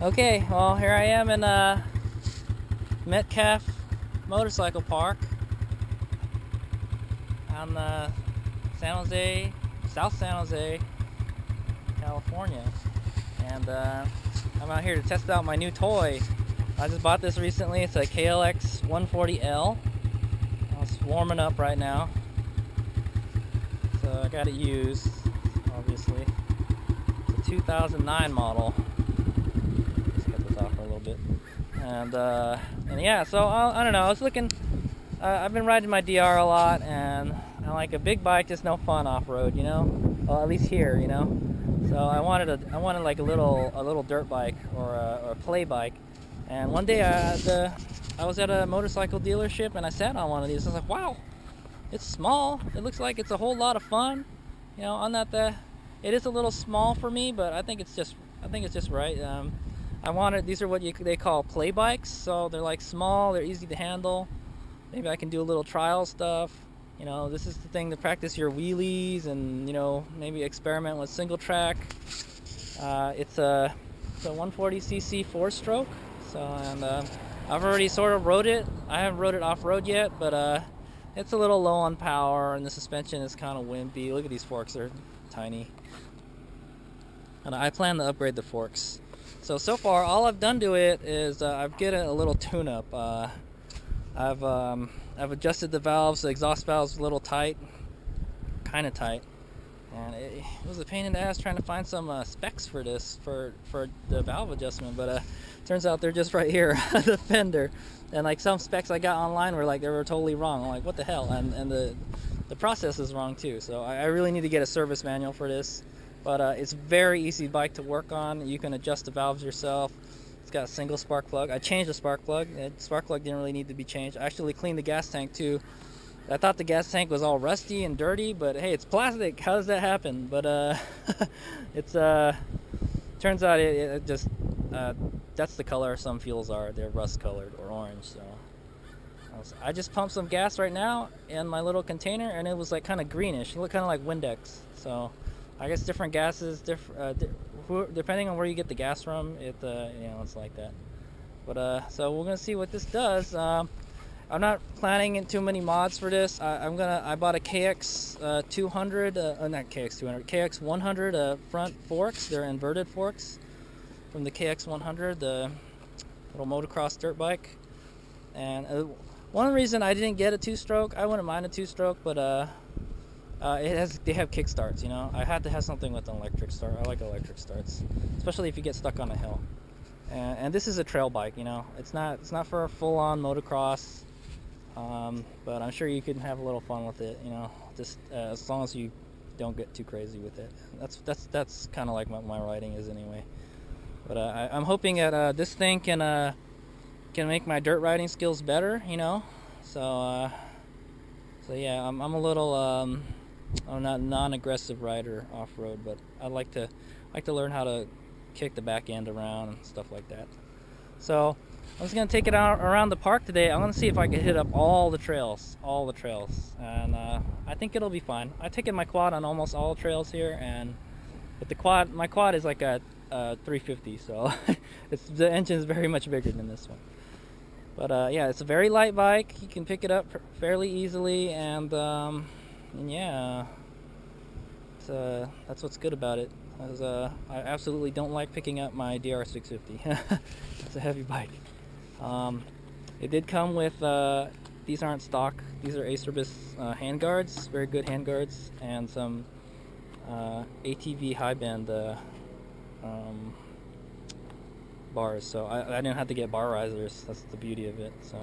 Okay, well, here I am in Metcalf Motorcycle Park on South San Jose, California, and I'm out here to test out my new toy. I just bought this recently. It's a KLX140L. It's warming up right now, so I got it used, obviously. It's a 2009 model. And yeah, so I don't know, I was looking, I've been riding my DR a lot, and I like a big bike, just no fun off-road, you know, well, at least here, you know. So I wanted like a little dirt bike or a play bike. And one day I was at a motorcycle dealership and I sat on one of these. I was like, wow, it's small, it looks like it's a whole lot of fun, you know. It is a little small for me, but I think it's just right. These are what they call play bikes, so they're like small, they're easy to handle. Maybe I can do a little trial stuff. You know, this is the thing to practice your wheelies and, you know, maybe experiment with single track. It's a 140cc 4-stroke, so, and I've already sort of rode it. I haven't rode it off-road yet, but it's a little low on power and the suspension is kind of wimpy. Look at these forks, they're tiny. And I plan to upgrade the forks. So far, all I've done to it is I've given it a little tune-up. I've adjusted the valves. The exhaust valve's a little tight, kind of tight, and it was a pain in the ass trying to find some specs for this for the valve adjustment. But turns out they're just right here, the fender. And like some specs I got online were like they were totally wrong. I'm like, what the hell? And the process is wrong too. So I really need to get a service manual for this. But it's a very easy bike to work on. You can adjust the valves yourself. It's got a single spark plug. I changed the spark plug. The spark plug didn't really need to be changed. I actually cleaned the gas tank too. I thought the gas tank was all rusty and dirty, but hey, it's plastic. How does that happen? But turns out it just that's the color some fuels are. They're rust colored or orange. So I just pumped some gas right now in my little container, and it was like kind of greenish. It looked kind of like Windex. So I guess different gases, depending on where you get the gas from, you know, it's like that. But so we're gonna see what this does. I'm not planning in too many mods for this. I bought a KX200, not KX200, KX100 front forks. They're inverted forks from the KX100, the little motocross dirt bike. And one reason I didn't get a 2-stroke, I wouldn't mind a 2-stroke, but they have kick starts, you know. I had to have something with an electric start. I like electric starts, especially if you get stuck on a hill. And this is a trail bike, you know. It's not for a full-on motocross, but I'm sure you can have a little fun with it, you know. Just as long as you don't get too crazy with it. That's kind of like what my riding is anyway. But I'm hoping that this thing can make my dirt riding skills better, you know. So yeah, I'm a little I'm not a non-aggressive rider off-road, but I like to learn how to kick the back end around and stuff like that. So I'm just gonna take it out around the park today. I'm gonna see if I can hit up all the trails, and I think it'll be fine. I've taken my quad on almost all trails here, and with my quad is like a 350, so the engine is very much bigger than this one. But yeah, it's a very light bike. You can pick it up fairly easily, and yeah, that's what's good about it. I absolutely don't like picking up my DR650. It's a heavy bike. It did come with these aren't stock. These are Acerbis handguards, very good handguards, and some ATV high bend bars. So I didn't have to get bar risers. That's the beauty of it. So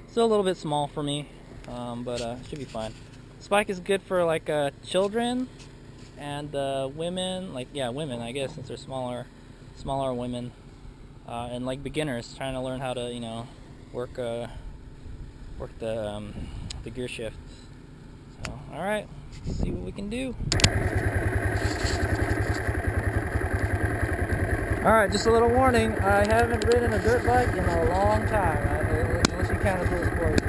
still a little bit small for me, but it should be fine. This bike is good for like children and women, women, I guess, since they're smaller women, and like beginners trying to learn how to, you know, work the gear shift. So all right, let's see what we can do. All right, just a little warning. I haven't ridden a dirt bike in a long time, unless you count as a sport.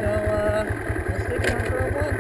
So let's take it on for a run.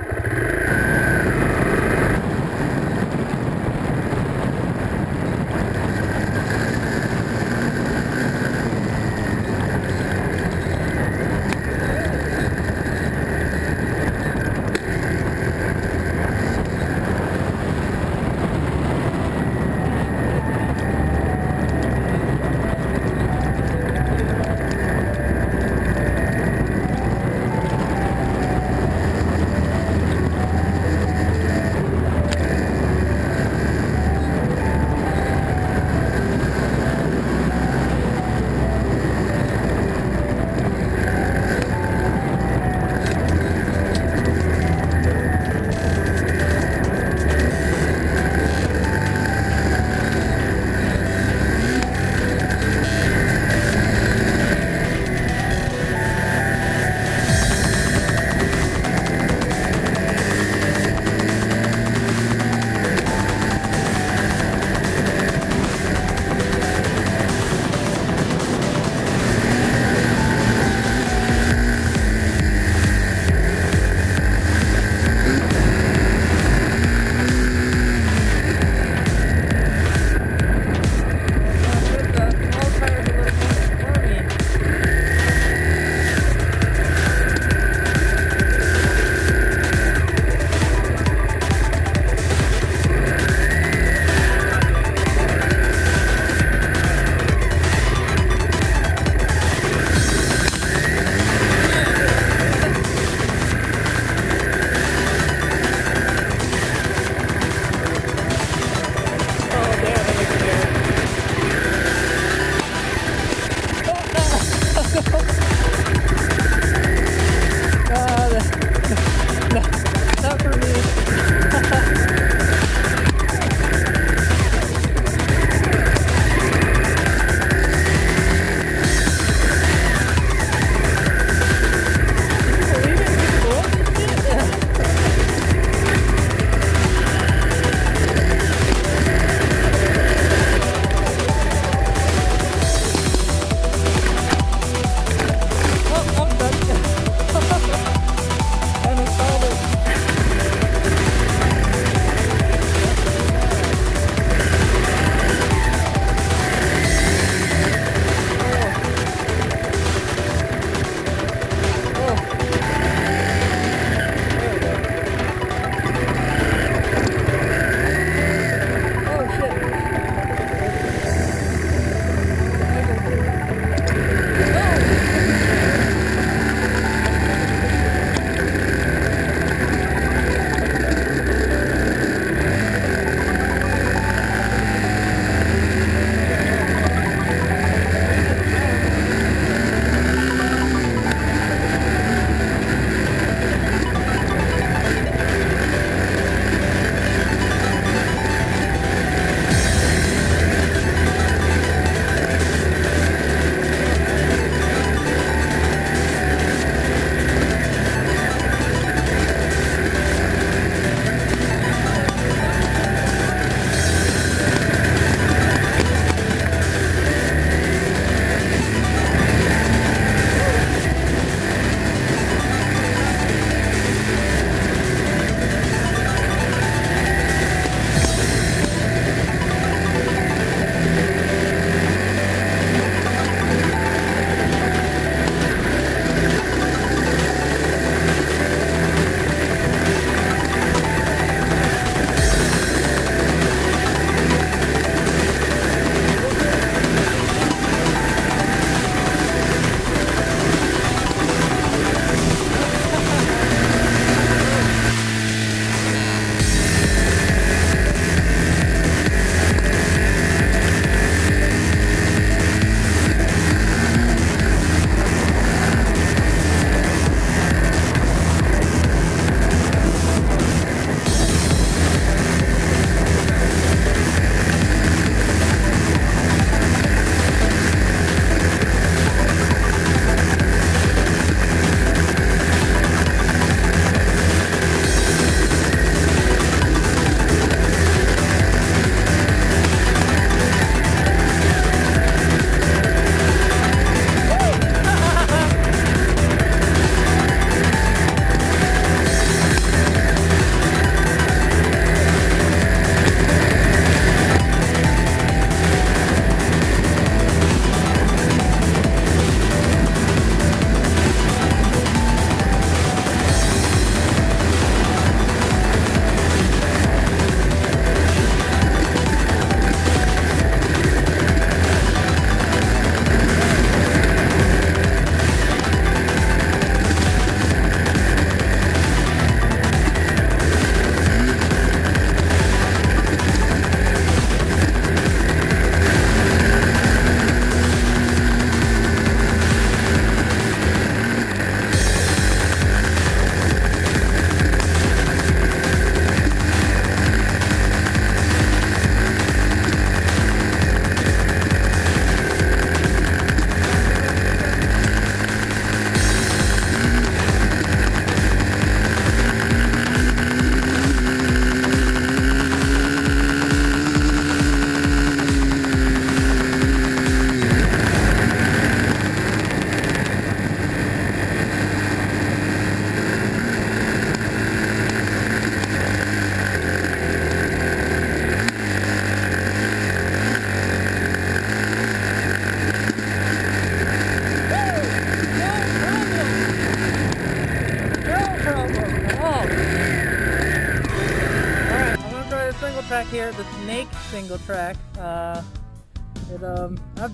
track here, the Snake single track. I've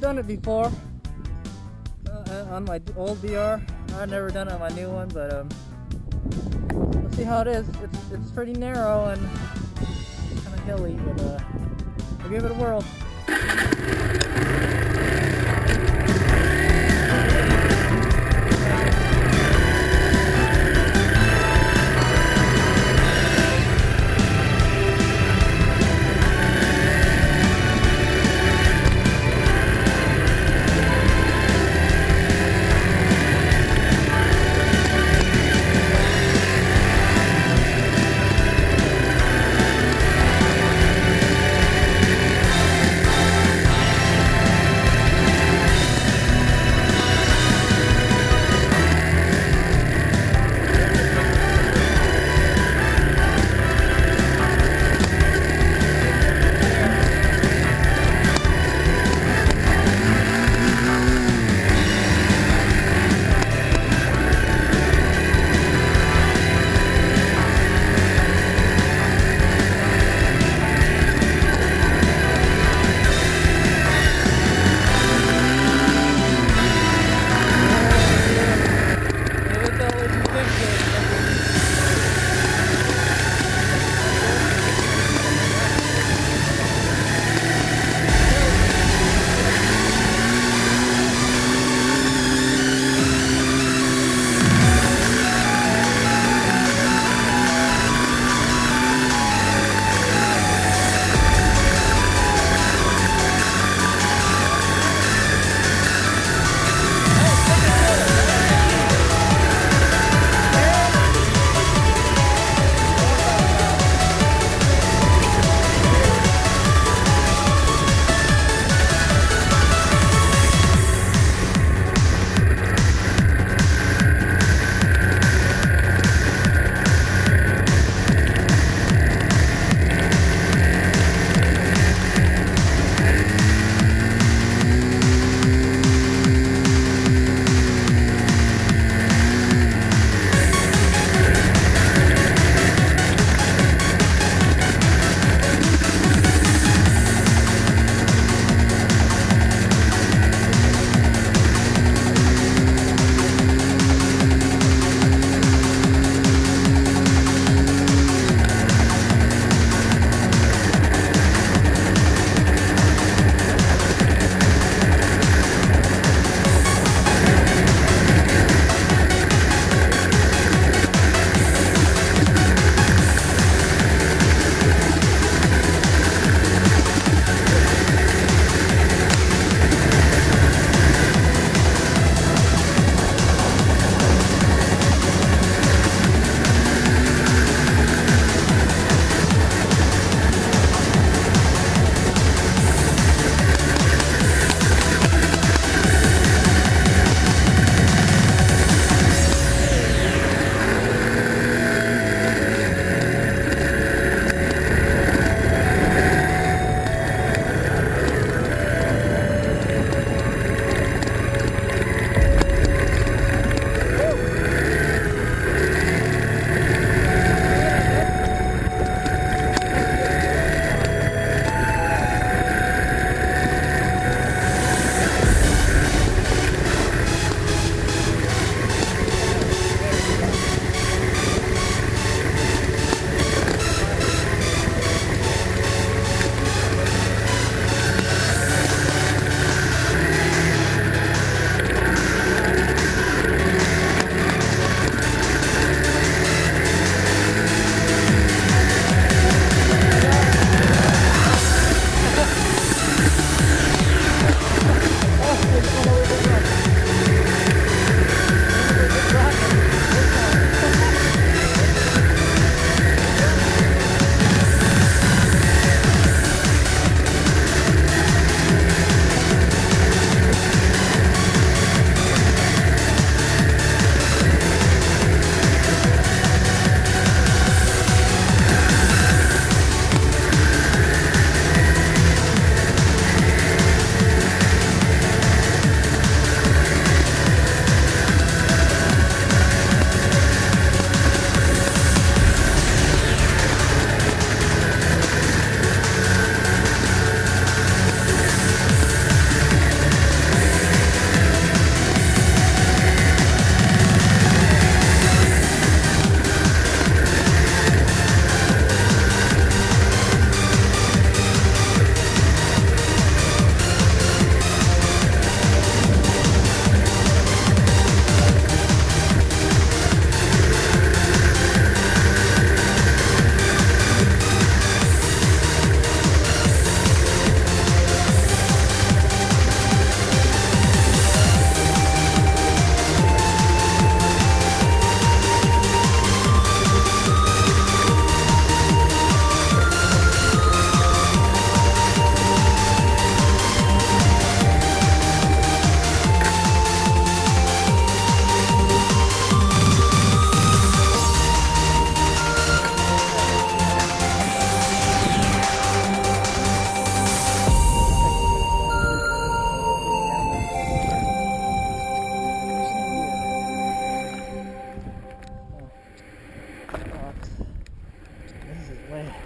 done it before on my old VR. I've never done it on my new one, but let's see how it is. It's pretty narrow and kind of hilly, but we'll give it a whirl.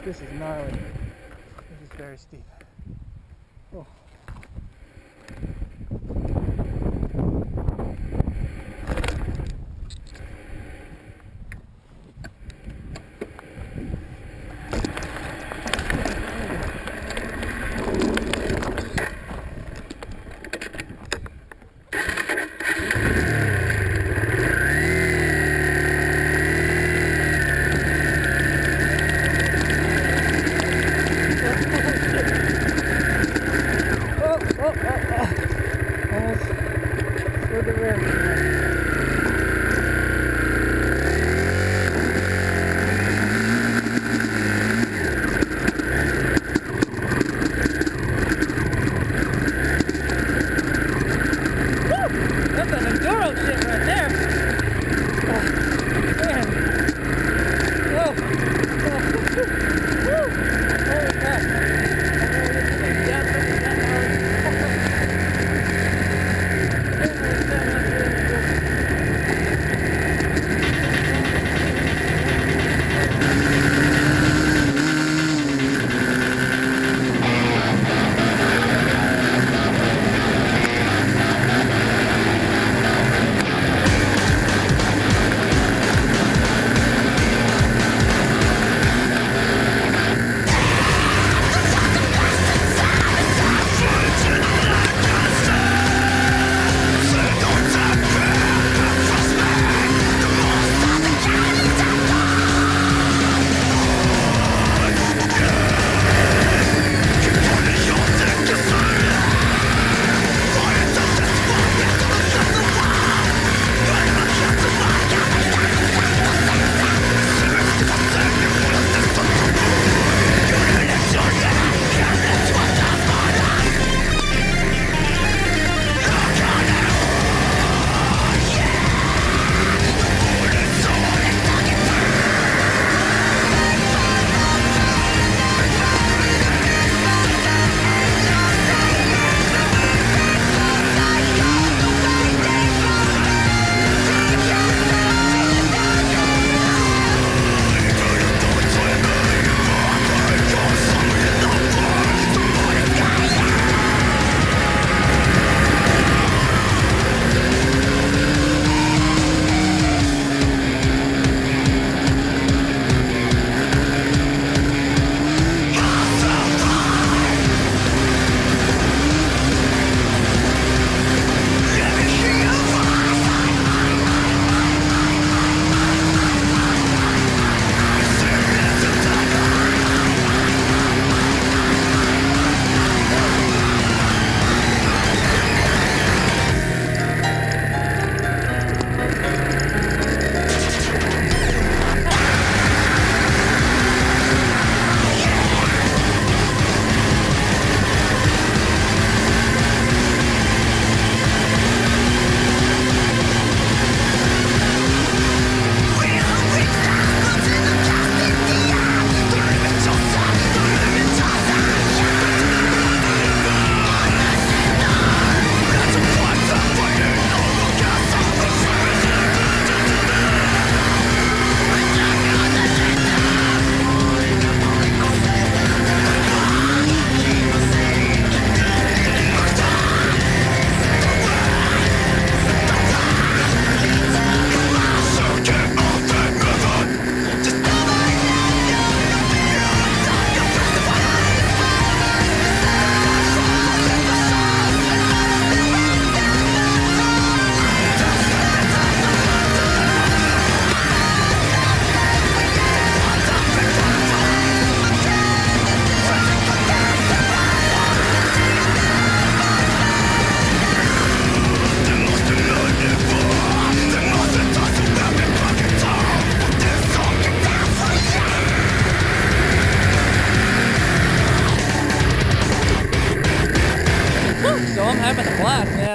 This is gnarly. This is very steep. Oh.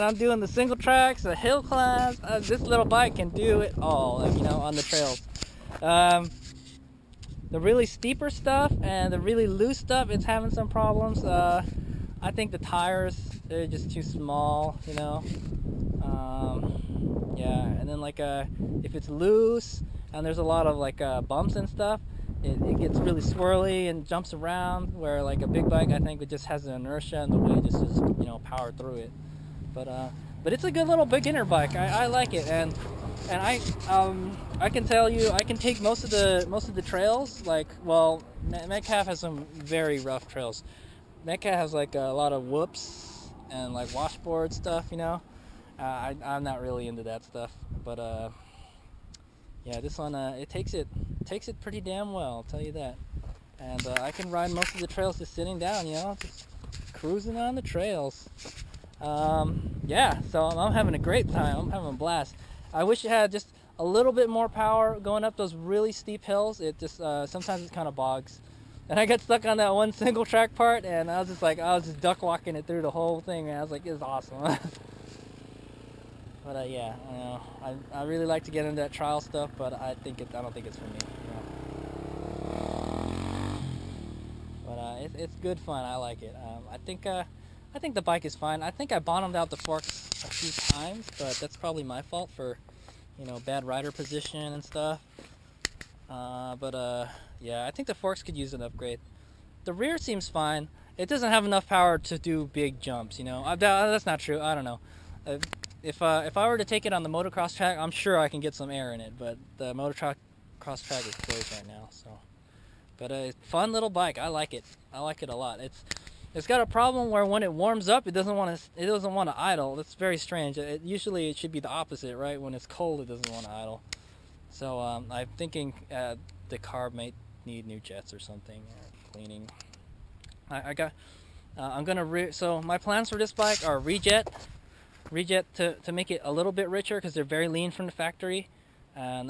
I'm doing the single tracks, the hill climbs. This little bike can do it all, you know, on the trails. The really steeper stuff and the really loose stuff, it's having some problems. I think the tires, they're just too small, you know. Yeah, and then like if it's loose and there's a lot of like bumps and stuff, it gets really swirly and jumps around, where like a big bike, I think it just has an inertia and the way it just is, you know, power through it. But it's a good little beginner bike. I like it, and I can tell you I can take most of the trails. Like, well, Metcalf has some very rough trails. Metcalf has like a lot of whoops and like washboard stuff, you know. I'm not really into that stuff, but yeah, this one it takes it pretty damn well, I'll tell you that. And I can ride most of the trails just sitting down, you know, just cruising on the trails. Yeah, so I'm having a great time. I'm having a blast. I wish it had just a little bit more power going up those really steep hills. It just sometimes it kind of bogs, and I got stuck on that one single track part, and I was just duck walking it through the whole thing, man. I was like, it's awesome. But yeah, you know, I really like to get into that trial stuff, but I don't think it's for me. You know? But it's good fun. I like it. I think the bike is fine. I think I bottomed out the forks a few times, but that's probably my fault for, you know, bad rider position and stuff. Yeah, I think the forks could use an upgrade. The rear seems fine. It doesn't have enough power to do big jumps, you know. That's not true. I don't know. If I were to take it on the motocross track, I'm sure I can get some air in it, but the motocross track is closed right now. So, but a fun little bike. I like it. I like it a lot. It's got a problem where when it warms up, it doesn't want to idle. That's very strange. Usually it should be the opposite, right? When it's cold, it doesn't want to idle. So I'm thinking the carb might need new jets or something, or cleaning. So my plans for this bike are rejet to make it a little bit richer, because they're very lean from the factory, and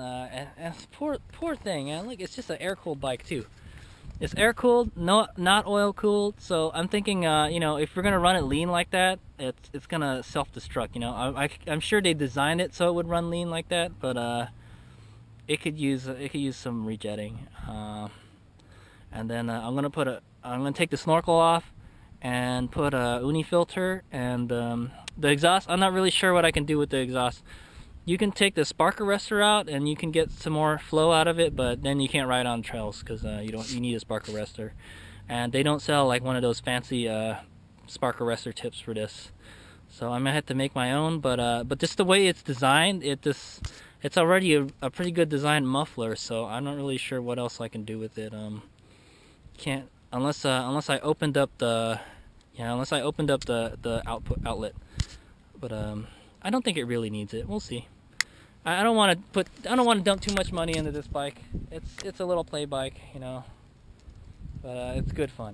poor thing, man. Look, it's just an air-cooled bike too. It's air-cooled, not oil-cooled. So I'm thinking, you know, if we're gonna run it lean like that, it's gonna self-destruct. You know, I'm sure they designed it so it would run lean like that, but it could use some rejetting. And then I'm gonna take the snorkel off and put a uni filter, and the exhaust. I'm not really sure what I can do with the exhaust. You can take the spark arrestor out and you can get some more flow out of it, but then you can't ride on trails because you need a spark arrestor, and they don't sell like one of those fancy spark arrestor tips for this. So I might have to make my own, but just the way it's designed, it's already a pretty good designed muffler. So I'm not really sure what else I can do with it. Can't unless I opened up the outlet. But I don't think it really needs it. We'll see. I don't want to dump too much money into this bike. It's a little play bike, you know. But it's good fun.